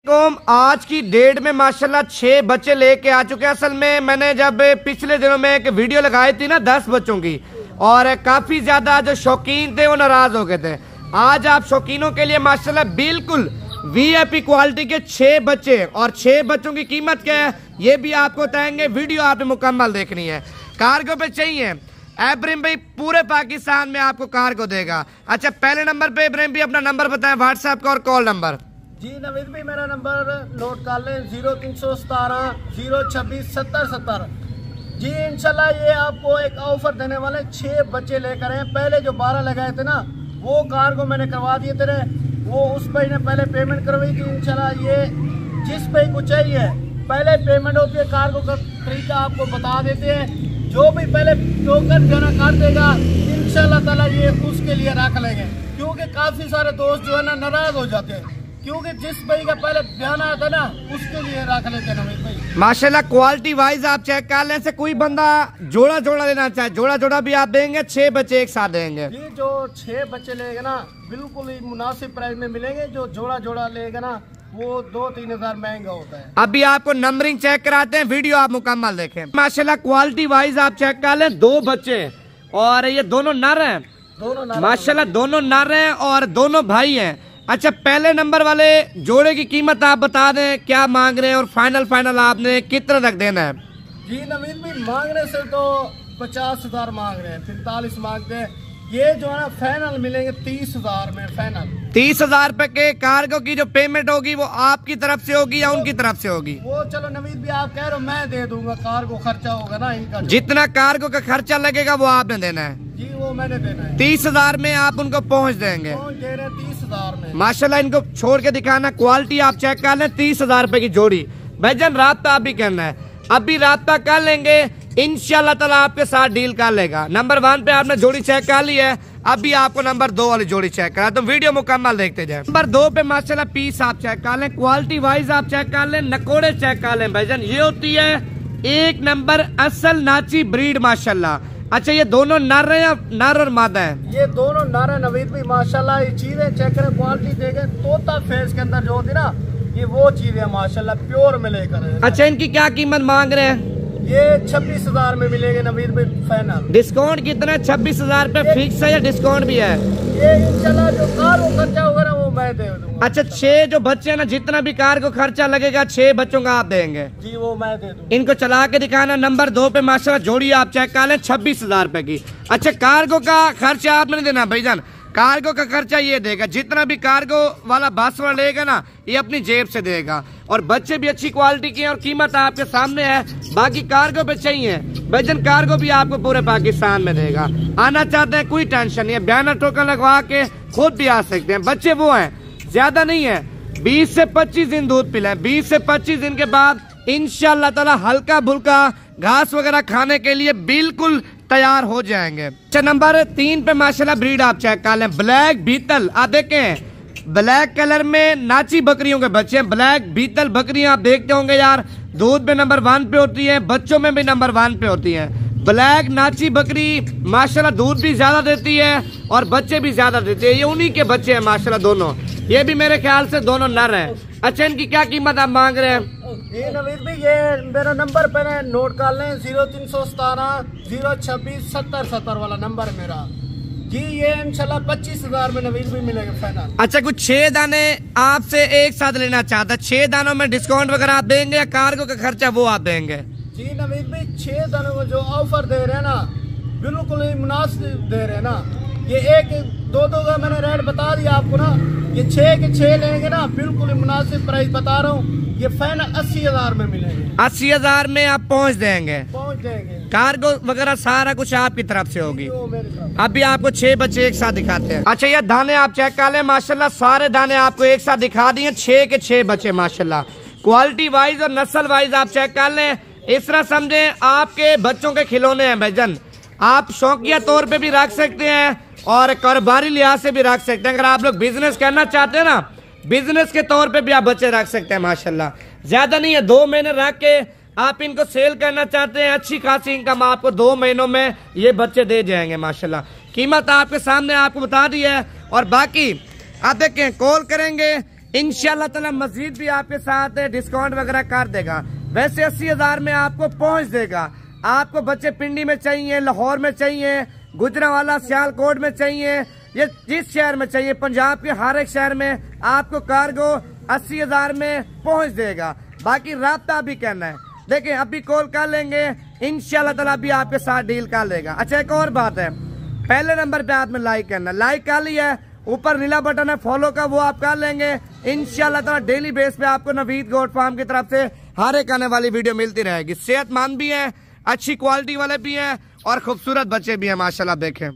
आज की डेट में माशाल्लाह 6 बच्चे लेके आ चुके हैं। असल में मैंने जब पिछले दिनों में एक वीडियो लगाई थी ना 10 बच्चों की, और काफी ज्यादा जो शौकीन थे वो नाराज हो गए थे। आज आप शौकीनों के लिए माशाल्लाह बिल्कुल वीआईपी क्वालिटी के 6 बच्चे, और 6 बच्चों की कीमत क्या है ये भी आपको बताएंगे। वीडियो आपने मुकम्मल देखनी है। कार्गो पे चाहिए इब्राहिम भाई, पूरे पाकिस्तान में आपको कार्गो देगा। अच्छा, पहले नंबर पे इब्राहिम भाई अपना नंबर बताएं, व्हाट्सएप का और कॉल नंबर। जी नवीद भाई, मेरा नंबर नोट कर लें 0317 026 70 70। जी इंशाल्लाह ये आपको एक ऑफर देने वाले 6 बच्चे लेकर आए। पहले जो 12 लगाए थे ना वो कार्गो मैंने करवा दिए थे, वो उस भाई ने पहले पेमेंट करवाई थी। इंशाल्लाह ये जिस भाई को चाहिए पहले पेमेंट होती है, कार्गो का तरीका आपको बता देते हैं। जो भी पहले टोकन जमा कर देगा इंशाल्लाह ताला ये उसके लिए रख लेंगे, क्योंकि काफी सारे दोस्त जो है ना नाराज हो जाते हैं, क्योंकि जिस भाई का पहले बयान आता है ना उसके लिए रख लेते हैं भाई। माशाल्लाह क्वालिटी वाइज आप चेक कर लें। से कोई बंदा जोड़ा जोड़ा लेना चाहे जोड़ा जोड़ा भी आप देंगे, 6 बच्चे एक साथ देंगे। जी जो 6 बच्चे लेगा ना बिल्कुल ही मुनासिब प्राइस में मिलेंगे। जो जोड़ा जोड़ा लेगा ना वो 2-3 हजार महंगा होता है। अभी आपको नंबरिंग चेक कराते हैं, वीडियो आप मुकम्मल देखें। माशाल्लाह क्वालिटी वाइज आप चेक कर लें। 2 बच्चे और ये दोनों नर हैं, दोनों माशाल्लाह दोनों नर हैं और दोनों भाई हैं। अच्छा, पहले नंबर वाले जोड़े की कीमत आप बता दें क्या मांग रहे हैं, और फाइनल आपने कितना तक देना है? जी नवीद भाई, मांगने से तो 50 हजार मांग रहे हैं, 45 मांगते हैं। ये जो है ना फाइनल मिलेंगे 30 हजार में। फाइनल 30 हजार रुपए के कार्गो की जो पेमेंट होगी वो आपकी तरफ से होगी या उनकी तरफ से होगी? वो चलो नवीद भाई आप कह रहे हो मैं दे दूंगा, कार्गो खर्चा होगा ना इनका। जितना कार्गो का खर्चा लगेगा वो आपने देना है। जी वो मैंने देना है। 30 हजार में आप उनको पहुंच देंगे। पहुंच दे रहे हैं 30 हजार में। माशाल्लाह इनको छोड़ के दिखाना, क्वालिटी आप चेक कर लें। 30 हजार रुपए की जोड़ी। भाईजान राब्ता आप भी करना है, अभी राब्ता कर लेंगे इंशाल्लाह ताला आपके साथ डील कर लेगा। नंबर 1 पे आपने जोड़ी चेक कर ली है, अभी आपको नंबर 2 वाली जोड़ी चेक करा, तो वीडियो मुकम्मल देखते जाए। नंबर 2 पे माशाल्लाह पीस आप चेक कर लें, क्वालिटी वाइज आप चेक कर लें, नकोड़े चेक कर लें। भाईजान ये होती है 1 नंबर असल नाची ब्रीड माशाल्लाह। अच्छा, ये दोनों नर है या नर और मादा है? ये दोनों नर है नवीद भाई माशाल्लाह। ये चीजें चेक करें, क्वालिटी देखें, तोता फेस के अंदर जो होती ना ये वो चीजें माशाल्लाह प्योर में लेकर। अच्छा, इनकी क्या कीमत मांग रहे हैं? ये 26 हजार में मिलेंगे नवीद भाई फाइनल। डिस्काउंट कितना है? 26 हजार रुपए फिक्स है या डिस्काउंट भी है? ये इंशाल्लाह जो कार वो खर्चा होगा ना वो मैं दे दूंगा। अच्छा, 6 जो बच्चे हैं ना, जितना भी कार को खर्चा लगेगा 6 बच्चों का आप देंगे? जी वो मैं दे दूंगा। इनको चला के दिखाना। नंबर 2 पे माशाल्लाह जोड़ी आप चेक कर लें, 26 हजार रुपए की। अच्छा, कार्गो का खर्चा आपने नहीं देना भाईजान, कार्गो का खर्चा ये देगा। जितना भी कार्गो वाला बस वाला लेगा ना ये अपनी जेब से देगा, और बच्चे भी अच्छी क्वालिटी के हैं और कीमत आपके सामने है। बाकी कार्गो पे चाहिए भाईजान, कार्गो भी आपको पूरे पाकिस्तान में देगा। आना चाहते हैं कोई टेंशन नहीं है, बयाना टोकन लगवा के खुद भी आ सकते हैं। बच्चे वो हैं, ज्यादा नहीं है, 20 से 25 दिन दूध पिलाएं। 20 से 25 दिन के बाद इंशाल्लाह ताला हल्का फुल्का घास वगैरह खाने के लिए बिल्कुल तैयार हो जाएंगे। अच्छा, नंबर 3 पे माशाल्लाह ब्रीड आप चेक कर लें, ब्लैक बीतल। आप देखें ब्लैक कलर में नाची बकरियों के बच्चे हैं। ब्लैक बीतल बकरियां आप देखते होंगे यार, दूध में नंबर 1 पे होती है, बच्चों में भी नंबर 1 पे होती है। ब्लैक नाची बकरी माशाल्लाह दूध भी ज्यादा देती है और बच्चे भी ज्यादा देती है। ये उन्हीं के बच्चे हैं माशाल्लाह दोनों। ये भी मेरे ख्याल से दोनों नर हैं। अच्छा, इनकी क्या कीमत आप मांग रहे हैं? ये नवीद भाई ये मेरा नंबर पहले नोट कर लें, 0317 026 70 70 वाला नंबर है मेरा। जी ये इंशाल्लाह 25 हजार में नवीद भाई मिलेगा फाइनल। अच्छा, कुछ 6 दाने आपसे एक साथ लेना चाहता, 6 दानों में डिस्काउंट वगैरह आप देंगे या कार्गो का खर्चा वो आप देंगे? जी नवीद भाई 6 दानों को जो ऑफर दे रहे हैं ना बिल्कुल ही मुनासिब दे रहे हैं ना। ये 1-2 का मैंने रेट बता दिया आपको ना, ये 6 के 6 लेंगे ना बिल्कुल ही मुनासिब प्राइस बता रहा हूँ। ये फाइनल 80 हजार में मिलेंगे। 80 हजार में आप पहुँच देंगे? पहुँच देंगे। कार्गो वगैरह सारा कुछ आपकी तरफ से होगी। अभी आपको 6 बच्चे एक साथ दिखाते हैं। अच्छा, ये दाने आप चेक कर लें, माशाल्लाह सारे दाने आपको एक साथ दिखा दिए। 6 के 6 बच्चे माशाल्लाह। क्वालिटी वाइज और नस्ल वाइज आप चेक कर लें। इस तरह समझे आपके बच्चों के खिलौने हैं भाईजान, आप शौकिया तौर पे भी रख सकते हैं और कारोबारी लिहाज से भी रख सकते हैं। अगर आप लोग बिजनेस करना चाहते हैं ना, बिजनेस के तौर पे भी आप बच्चे रख सकते हैं माशाल्लाह। ज्यादा नहीं है, 2 महीने रख के आप इनको सेल करना चाहते हैं, अच्छी खासी इनकम आपको 2 महीनों में ये बच्चे दे जाएंगे माशाल्लाह। कीमत आपके सामने आपको बता दी है। और बाकी आप देखें, कॉल करेंगे इंशाल्लाह ताला मजीद भी आपके साथ डिस्काउंट वगैरह कर देगा। वैसे 80,000 में आपको पहुंच देगा। आपको बच्चे पिंडी में चाहिए, लाहौर में चाहिए, गुजरांवाला सियालकोट में चाहिए, ये जिस शहर में चाहिए, पंजाब के हर एक शहर में आपको कार्गो 80,000 में पहुंच देगा। बाकी राब्ता भी करना है। देखिए अभी कॉल कर लेंगे, इंशाल्लाह ताला भी आपके साथ डील कर लेगा। अच्छा एक और बात है, पहले नंबर पे आपने लाइक करना, लाइक कर लिया, ऊपर नीला बटन है फॉलो का, वो आप कर लेंगे। इंशाल्लाह ताला डेली बेस पे आपको नवीद गोट फार्म की तरफ से हर एक आने वाली वीडियो मिलती रहेगी। सेहतमंद भी है, अच्छी क्वालिटी वाले भी हैं और खूबसूरत बच्चे भी हैं माशाल्लाह। देखें